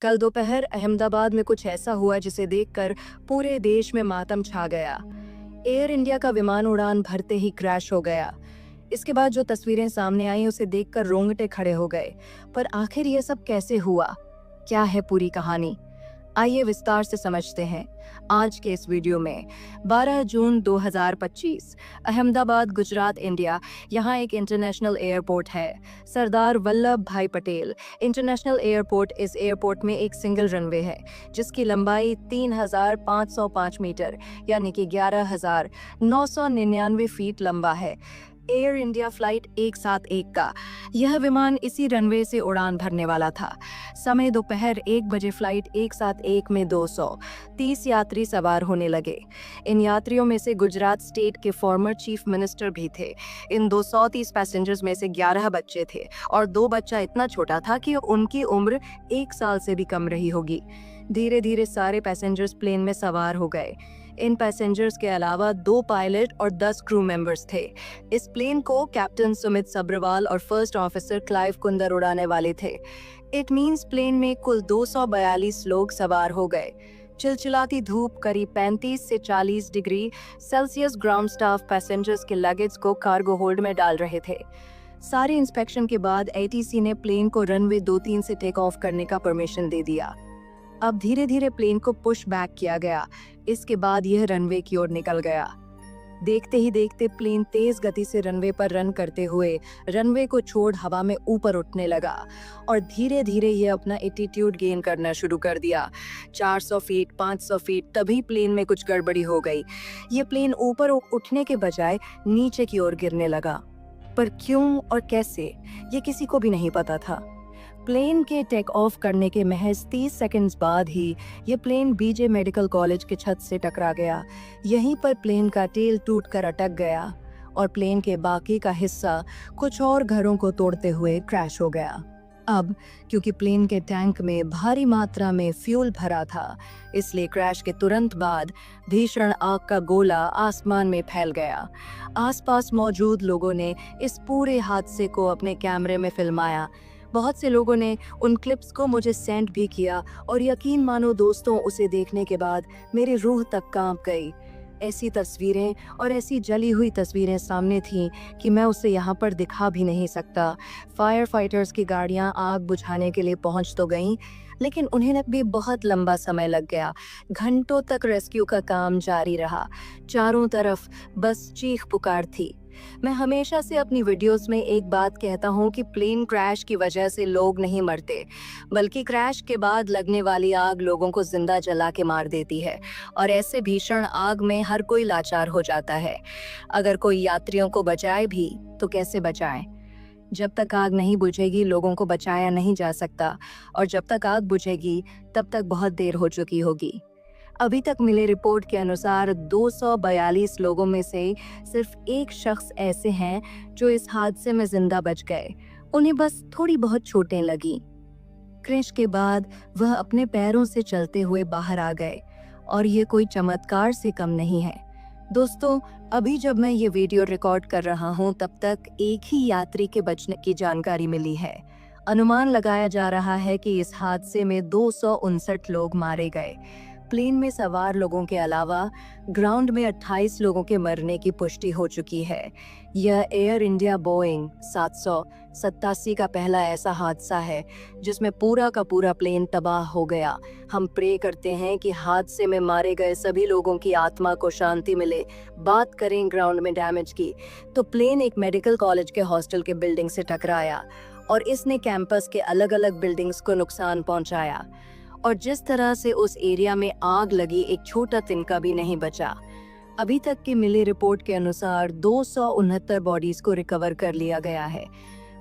कल दोपहर अहमदाबाद में कुछ ऐसा हुआ जिसे देखकर पूरे देश में मातम छा गया। एयर इंडिया का विमान उड़ान भरते ही क्रैश हो गया। इसके बाद जो तस्वीरें सामने आई उसे देखकर रोंगटे खड़े हो गए। पर आखिर ये सब कैसे हुआ? क्या है पूरी कहानी? आइए विस्तार से समझते हैं आज के इस वीडियो में। 12 जून 2025 अहमदाबाद गुजरात इंडिया। यहाँ एक इंटरनेशनल एयरपोर्ट है, सरदार वल्लभ भाई पटेल इंटरनेशनल एयरपोर्ट। इस एयरपोर्ट में एक सिंगल रनवे है जिसकी लंबाई 3505 मीटर यानी कि 11,999 फीट लंबा है। एयर इंडिया फ्लाइट 171 का यह विमान इसी रनवे से उड़ान भरने वाला था। समय दोपहर 1 बजे फ्लाइट 171 में 230 यात्री सवार होने लगे। इन यात्रियों में से गुजरात स्टेट के फॉर्मर चीफ मिनिस्टर भी थे। इन 230 पैसेंजर्स में से 11 बच्चे थे और 2 बच्चा इतना छोटा था कि उनकी उम्र 1 साल से भी कम रही होगी। धीरे धीरे सारे पैसेंजर्स प्लेन में सवार हो गए। इन पैसेंजर्स के अलावा 2 पायलट और 10 क्रू मेंबर्स थे। इस प्लेन को कैप्टन सुमित सब्रवाल और फर्स्ट ऑफिसर क्लाइव कुंदर उड़ाने वाले थे। इट मींस प्लेन में कुल 242 लोग सवार हो गए। चिलचिलाती धूप करीब 35 से 40 degree Celsius. Ground staff passengers के लगेज को कार्गो होल्ड में डाल रहे थे। सारे इंस्पेक्शन के बाद एटीसी ने प्लेन को रनवे 23 से टेक ऑफ करने का परमिशन दे दिया। अब धीरे धीरे प्लेन को पुश बैक किया गया। इसके बाद यह रनवे की ओर निकल गया। देखते ही देखते प्लेन तेज गति से रनवे पर रन करते हुए रनवे को छोड़ हवा में ऊपर उठने लगा और धीरे धीरे यह अपना एटीट्यूड गेन करना शुरू कर दिया। 400 फीट, 500 फीट, तभी प्लेन में कुछ गड़बड़ी हो गई। यह प्लेन ऊपर उठने के बजाय नीचे की ओर गिरने लगा। पर क्यों और कैसे, ये किसी को भी नहीं पता था। प्लेन के टेक ऑफ करने के महज 30 सेकंड्स बाद ही यह प्लेन बीजे मेडिकल कॉलेज के छत से टकरा गया। यहीं पर प्लेन का टेल टूटकर अटक गया और प्लेन के बाकी का हिस्सा कुछ और घरों को तोड़ते हुए क्रैश हो गया। अब क्योंकि प्लेन के टैंक में भारी मात्रा में फ्यूल भरा था, इसलिए क्रैश के तुरंत बाद भीषण आग का गोला आसमान में फैल गया। आसपास मौजूद लोगों ने इस पूरे हादसे को अपने कैमरे में फिल्माया। बहुत से लोगों ने उन क्लिप्स को मुझे सेंड भी किया और यकीन मानो दोस्तों, उसे देखने के बाद मेरी रूह तक कांप गई। ऐसी तस्वीरें और ऐसी जली हुई तस्वीरें सामने थीं कि मैं उसे यहाँ पर दिखा भी नहीं सकता। फायर फाइटर्स की गाड़ियाँ आग बुझाने के लिए पहुँच तो गईं, लेकिन उन्हें भी बहुत लंबा समय लग गया। घंटों तक रेस्क्यू का काम जारी रहा। चारों तरफ बस चीख पुकार थी। मैं हमेशा से अपनी वीडियोस में एक बात कहता हूँ कि प्लेन क्रैश की वजह से लोग नहीं मरते, बल्कि क्रैश के बाद लगने वाली आग लोगों को जिंदा जला के मार देती है और ऐसे भीषण आग में हर कोई लाचार हो जाता है। अगर कोई यात्रियों को बचाए भी तो कैसे बचाए? जब तक आग नहीं बुझेगी लोगों को बचाया नहीं जा सकता और जब तक आग बुझेगी तब तक बहुत देर हो चुकी होगी। अभी तक मिले रिपोर्ट के अनुसार 242 लोगों में से सिर्फ एक शख्स ऐसे हैं जो इस हादसे में जिंदा बच गए। उन्हें बस थोड़ी बहुत चोटें लगी। क्रैश के बाद वह अपने पैरों से चलते हुए बाहर आ गए और ये कोई चमत्कार से कम नहीं है। दोस्तों, अभी जब मैं ये वीडियो रिकॉर्ड कर रहा हूँ तब तक एक ही यात्री के बचने की जानकारी मिली है। अनुमान लगाया जा रहा है कि इस हादसे में 259 लोग मारे गए। प्लेन में सवार लोगों के अलावा ग्राउंड में 28 लोगों के मरने की पुष्टि हो चुकी है। यह एयर इंडिया बोइंग 787 का पहला ऐसा हादसा है जिसमें पूरा का पूरा प्लेन तबाह हो गया। हम प्रे करते हैं कि हादसे में मारे गए सभी लोगों की आत्मा को शांति मिले। बात करें ग्राउंड में डैमेज की, तो प्लेन एक मेडिकल कॉलेज के हॉस्टल के बिल्डिंग से टकराया और इसने कैंपस के अलग अलग बिल्डिंग्स को नुकसान पहुंचाया। और जिस तरह से उस एरिया में आग लगी, एक छोटा तिनका भी नहीं बचा। अभी तक की मिली रिपोर्ट के अनुसार 269 बॉडीज को रिकवर कर लिया गया है।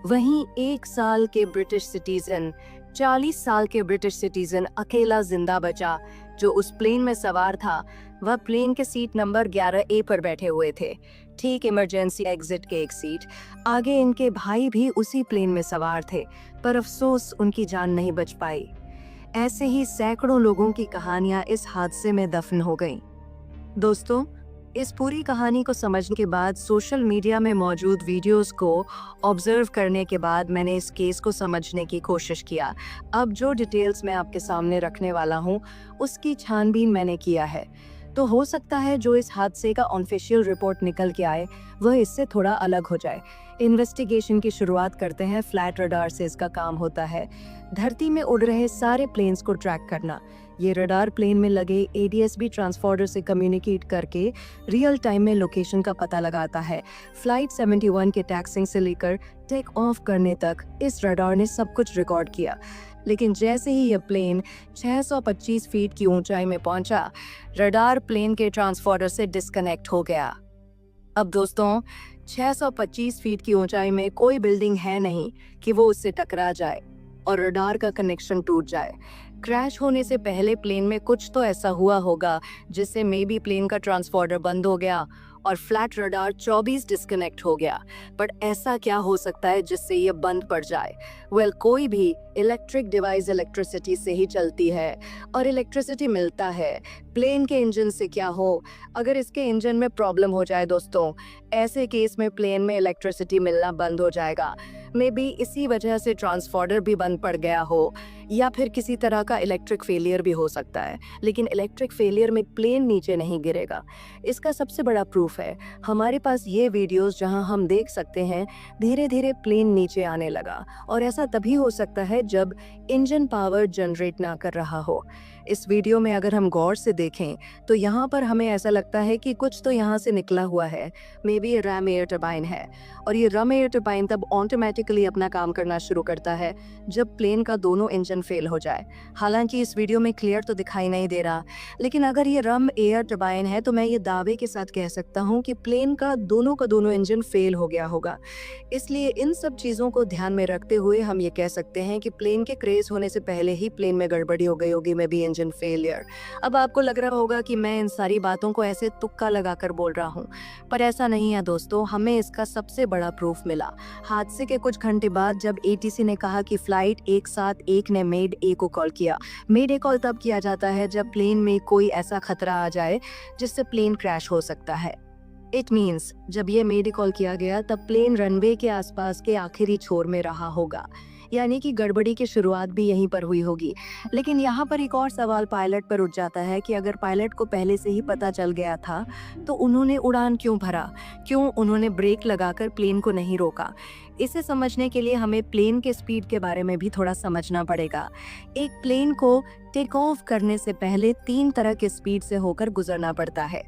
वहीं 1 साल के ब्रिटिश सिटीजन, 40 साल के ब्रिटिश सिटीजन अकेला जिंदा बचा जो उस प्लेन में सवार था। वह प्लेन के सीट नंबर 11A पर बैठे हुए थे, ठीक इमरजेंसी एग्जिट के एक सीट आगे। इनके भाई भी उसी प्लेन में सवार थे, पर अफसोस उनकी जान नहीं बच पाई। ऐसे ही सैकड़ों लोगों की कहानियां इस हादसे में दफन हो गईं। दोस्तों, इस पूरी कहानी को समझने के बाद, सोशल मीडिया में मौजूद वीडियोस को ऑब्जर्व करने के बाद मैंने इस केस को समझने की कोशिश किया। अब जो डिटेल्स मैं आपके सामने रखने वाला हूँ, उसकी छानबीन मैंने किया है। तो हो सकता है जो इस हादसे का ऑफिशियल रिपोर्ट निकल के आए वह इससे थोड़ा अलग हो जाए। इन्वेस्टिगेशन की शुरुआत करते हैं। फ्लैट रडार से इसका काम होता है धरती में उड़ रहे सारे प्लेन्स को ट्रैक करना। ये रडार प्लेन में लगे ADS-B ट्रांसपोर्टर से कम्युनिकेट करके रियल टाइम में लोकेशन का पता लगाता है। फ्लाइट 71 के टैक्सिंग से लेकर टेक ऑफ करने तक इस रडार ने सब कुछ रिकॉर्ड किया। लेकिन जैसे ही यह प्लेन 625 फीट की ऊंचाई में पहुंचा, रडार प्लेन के ट्रांसपोर्टर से डिस्कनेक्ट हो गया। अब दोस्तों, 625 फीट की ऊंचाई में कोई बिल्डिंग है नहीं कि वो उससे टकरा जाए और रडार का कनेक्शन टूट जाए। क्रैश होने से पहले प्लेन में कुछ तो ऐसा हुआ होगा जिससे मे बी प्लेन का ट्रांसपोर्टर बंद हो गया और फ्लैट रडार 24 डिस्कनेक्ट हो गया। बट ऐसा क्या हो सकता है जिससे ये बंद पड़ जाए? कोई भी इलेक्ट्रिक डिवाइस इलेक्ट्रिसिटी से ही चलती है और इलेक्ट्रिसिटी मिलता है। प्लेन के इंजन से क्या हो? अगर इसके इंजन में प्रॉब्लम हो जाए दोस्तों, ऐसे केस में प्लेन में इलेक्ट्रिसिटी मिलना बंद हो जाएगा। मे बी इसी वजह से ट्रांसपोर्टर भी बंद पड़ गया हो, या फिर किसी तरह का इलेक्ट्रिक फेलियर भी हो सकता है। लेकिन इलेक्ट्रिक फेलियर में प्लेन नीचे नहीं गिरेगा। इसका सबसे बड़ा प्रूफ है हमारे पास ये वीडियोस, जहां हम देख सकते हैं धीरे धीरे प्लेन नीचे आने लगा। और ऐसा तभी हो सकता है जब इंजन पावर जनरेट ना कर रहा हो। इस वीडियो में अगर हम गौर से देखें तो यहाँ पर हमें ऐसा लगता है कि कुछ तो यहाँ से निकला हुआ है। मे बी ये रैम एयर टरबाइन है, और ये रैम एयर टरबाइन तब ऑटोमेटिकली अपना काम करना शुरू करता है जब प्लेन का दोनों इंजन फेल हो जाए। हालांकि इस वीडियो में क्लियर तो दिखाई नहीं दे रहा, लेकिन अगर ये रैम एयर टरबाइन है तो मैं ये दावे के साथ कह सकता हूँ कि प्लेन का दोनों इंजन फेल हो गया होगा। इसलिए इन सब चीज़ों को ध्यान में रखते हुए हम ये कह सकते हैं कि प्लेन के क्रेश होने से पहले ही प्लेन में गड़बड़ी हो गई होगी, मे बी इंजन फेलियर। अब आपको लग रहा होगा कि मैं इन सारी बातों को ऐसे तुक्का लगाकर बोल रहा हूँ, पर ऐसा नहीं है दोस्तों। हमें इसका सबसे बड़ा प्रूफ मिला हादसे के कुछ घंटे बाद, जब ATC ने कहा कि फ्लाइट 171 ने मेड ए को कॉल किया। मेड ए कॉल तब किया जाता है जब प्लेन में कोई ऐसा खतरा आ जाए जिससे प्लेन क्रैश हो सकता है। इट मीन्स जब ये मेड ए कॉल किया गया तब प्लेन रनवे के आसपास के आखिरी छोर में रहा होगा, यानी कि गड़बड़ी की शुरुआत भी यहीं पर हुई होगी। लेकिन यहाँ पर एक और सवाल पायलट पर उठ जाता है कि अगर पायलट को पहले से ही पता चल गया था तो उन्होंने उड़ान क्यों भरा? क्यों उन्होंने ब्रेक लगाकर प्लेन को नहीं रोका? इसे समझने के लिए हमें प्लेन के स्पीड के बारे में भी थोड़ा समझना पड़ेगा। एक प्लेन को टेक ऑफ करने से पहले 3 तरह के स्पीड से होकर गुजरना पड़ता है,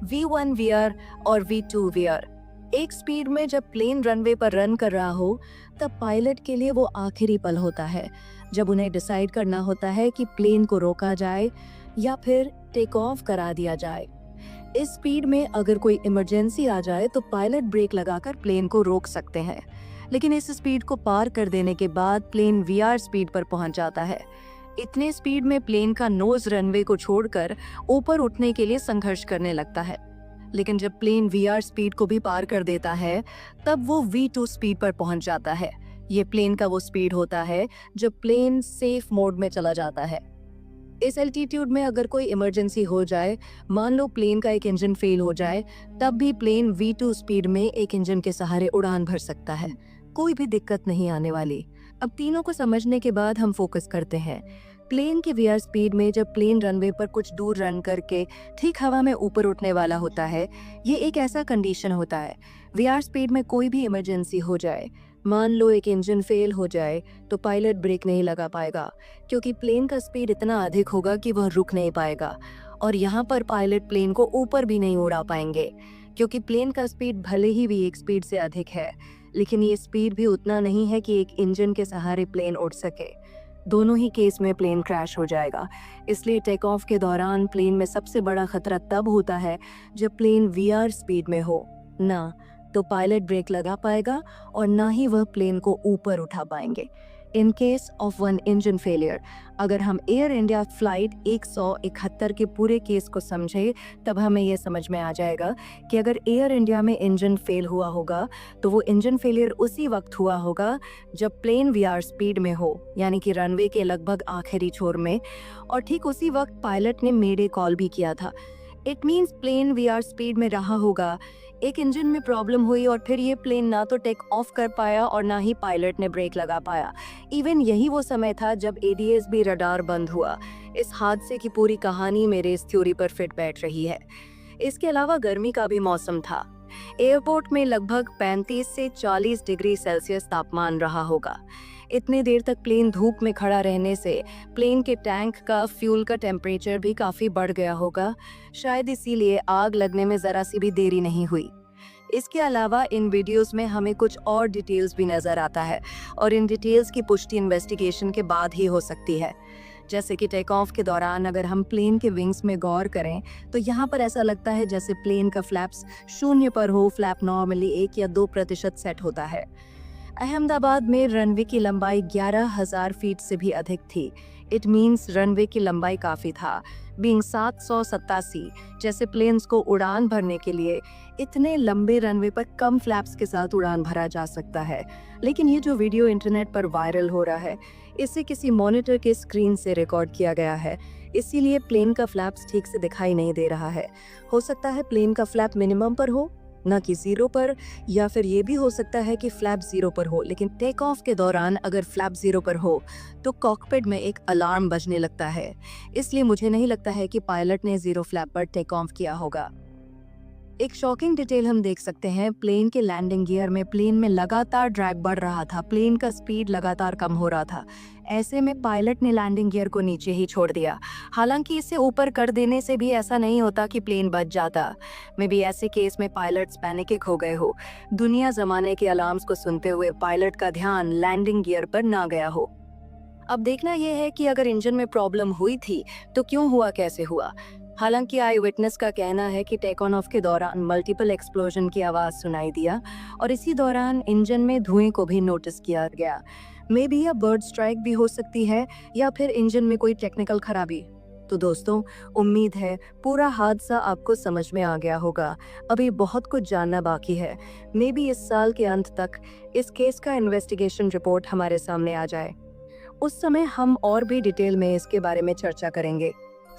V1 वियर और V2 वियर। एक स्पीड में जब प्लेन रनवे पर रन कर रहा हो तब पायलट के लिए वो आखिरी पल होता है जब उन्हें डिसाइड करना होता है कि प्लेन को रोका जाए या फिर टेक ऑफ करा दिया जाए। इस स्पीड में अगर कोई इमरजेंसी आ जाए तो पायलट ब्रेक लगाकर प्लेन को रोक सकते हैं, लेकिन इस स्पीड को पार कर देने के बाद प्लेन VR स्पीड पर पहुंच जाता है। इतने स्पीड में प्लेन का नोज रनवे को छोड़कर ऊपर उठने के लिए संघर्ष करने लगता है। लेकिन जब प्लेन VR स्पीड को भी पार कर देता है तब वो V2 स्पीड पर पहुंच जाता है। ये प्लेन का वो स्पीड होता है जब प्लेन सेफ मोड में चला जाता है। इस एल्टीट्यूड में अगर कोई इमरजेंसी हो जाए, मान लो प्लेन का एक इंजन फेल हो जाए, तब भी प्लेन V2 स्पीड में एक इंजन के सहारे उड़ान भर सकता है। कोई भी दिक्कत नहीं आने वाली। अब तीनों को समझने के बाद हम फोकस करते हैं प्लेन के VR स्पीड में। जब प्लेन रनवे पर कुछ दूर रन करके ठीक हवा में ऊपर उठने वाला होता है, ये एक ऐसा कंडीशन होता है VR स्पीड में कोई भी इमरजेंसी हो जाए, मान लो एक इंजन फेल हो जाए, तो पायलट ब्रेक नहीं लगा पाएगा क्योंकि प्लेन का स्पीड इतना अधिक होगा कि वह रुक नहीं पाएगा। और यहाँ पर पायलट प्लेन को ऊपर भी नहीं उड़ा पाएंगे क्योंकि प्लेन का स्पीड भले ही भी एक स्पीड से अधिक है, लेकिन ये स्पीड भी उतना नहीं है कि एक इंजन के सहारे प्लेन उड़ सके। दोनों ही केस में प्लेन क्रैश हो जाएगा। इसलिए टेक ऑफ के दौरान प्लेन में सबसे बड़ा खतरा तब होता है जब प्लेन VR स्पीड में हो। ना तो पायलट ब्रेक लगा पाएगा और ना ही वह प्लेन को ऊपर उठा पाएंगे। In case of one engine failure, अगर हम एयर इंडिया फ्लाइट 171 के पूरे केस को समझे तब हमें यह समझ में आ जाएगा कि अगर एयर इंडिया में इंजन फेल हुआ होगा तो वो इंजन फेलियर उसी वक्त हुआ होगा जब प्लेन VR स्पीड में हो, यानी कि रनवे के लगभग आखिरी छोर में, और ठीक उसी वक्त पायलट ने मेडे कॉल भी किया था। It means plane VR speed में रहा होगा। एक इंजन में प्रॉब्लम हुई और फिर ये प्लेन ना तो टेक ऑफ कर पाया और ना ही पायलट ने ब्रेक लगा पाया। इवन यही वो समय था जब एडीएस भी रडार बंद हुआ। इस हादसे की पूरी कहानी मेरे इस थ्योरी पर फिट बैठ रही है। इसके अलावा गर्मी का भी मौसम था। एयरपोर्ट में लगभग 35 से 40 डिग्री सेल्सियस तापमान रहा होगा। इतने देर तक प्लेन धूप में खड़ा रहने से प्लेन के टैंक का फ्यूल का टेम्परेचर भी काफ़ी बढ़ गया होगा। शायद इसीलिए आग लगने में ज़रा सी भी देरी नहीं हुई। इसके अलावा इन वीडियोस में हमें कुछ और डिटेल्स भी नज़र आता है और इन डिटेल्स की पुष्टि इन्वेस्टिगेशन के बाद ही हो सकती है। जैसे कि टेक ऑफ के दौरान अगर हम प्लेन के विंग्स में गौर करें तो यहाँ पर ऐसा लगता है जैसे प्लेन का फ्लैप्स 0 पर हो। फ्लैप नॉर्मली 1 या 2% सेट होता है। अहमदाबाद में रनवे की लंबाई 11,000 फीट से भी अधिक थी। इट मीन्स रनवे की लंबाई काफ़ी था। बीइंग 787 जैसे प्लेन्स को उड़ान भरने के लिए इतने लंबे रनवे पर कम फ्लैप्स के साथ उड़ान भरा जा सकता है। लेकिन ये जो वीडियो इंटरनेट पर वायरल हो रहा है इसे किसी मॉनिटर के स्क्रीन से रिकॉर्ड किया गया है, इसीलिए प्लेन का फ्लैप्स ठीक से दिखाई नहीं दे रहा है। हो सकता है प्लेन का फ्लैप मिनिमम पर हो, ना कि 0 पर, या फिर ये भी हो सकता है कि फ्लैप 0 पर हो। लेकिन टेक ऑफ के दौरान अगर फ्लैप 0 पर हो तो कॉकपिट में एक अलार्म बजने लगता है। इसलिए मुझे नहीं लगता है कि पायलट ने 0 फ्लैप पर टेक ऑफ किया होगा। एक शॉकिंग डिटेल हम देख सकते हैं, प्लेन के लैंडिंग गियर में प्लेन में लगातार ड्रैग बढ़ रहा था। प्लेन का स्पीड लगातार कम हो रहा था। ऐसे में पायलट ने लैंडिंग गियर को नीचे ही छोड़ दिया। हालांकि इसे ऊपर कर देने से भी ऐसा नहीं होता कि प्लेन बच जाता। मे बी ऐसे केस में पायलट्स पैनिक हो गए हो। दुनिया जमाने के अलार्म्स को सुनते हुए पायलट का ध्यान लैंडिंग गियर पर ना गया हो। अब देखना यह है कि अगर इंजन में प्रॉब्लम हुई थी तो क्यों हुआ, कैसे हुआ। हालांकि आई विटनेस का कहना है कि टेक ऑन ऑफ के दौरान मल्टीपल एक्सप्लोजन की आवाज़ सुनाई दिया और इसी दौरान इंजन में धुएं को भी नोटिस किया गया। मे बी यह बर्ड स्ट्राइक भी हो सकती है या फिर इंजन में कोई टेक्निकल खराबी। तो दोस्तों, उम्मीद है पूरा हादसा आपको समझ में आ गया होगा। अभी बहुत कुछ जानना बाकी है। मे बी इस साल के अंत तक इस केस का इन्वेस्टिगेशन रिपोर्ट हमारे सामने आ जाए। उस समय हम और भी डिटेल में इसके बारे में चर्चा करेंगे।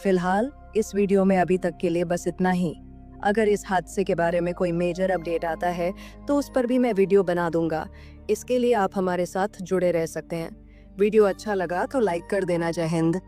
फिलहाल इस वीडियो में अभी तक के लिए बस इतना ही। अगर इस हादसे के बारे में कोई मेजर अपडेट आता है तो उस पर भी मैं वीडियो बना दूंगा। इसके लिए आप हमारे साथ जुड़े रह सकते हैं। वीडियो अच्छा लगा तो लाइक कर देना। जय हिंद।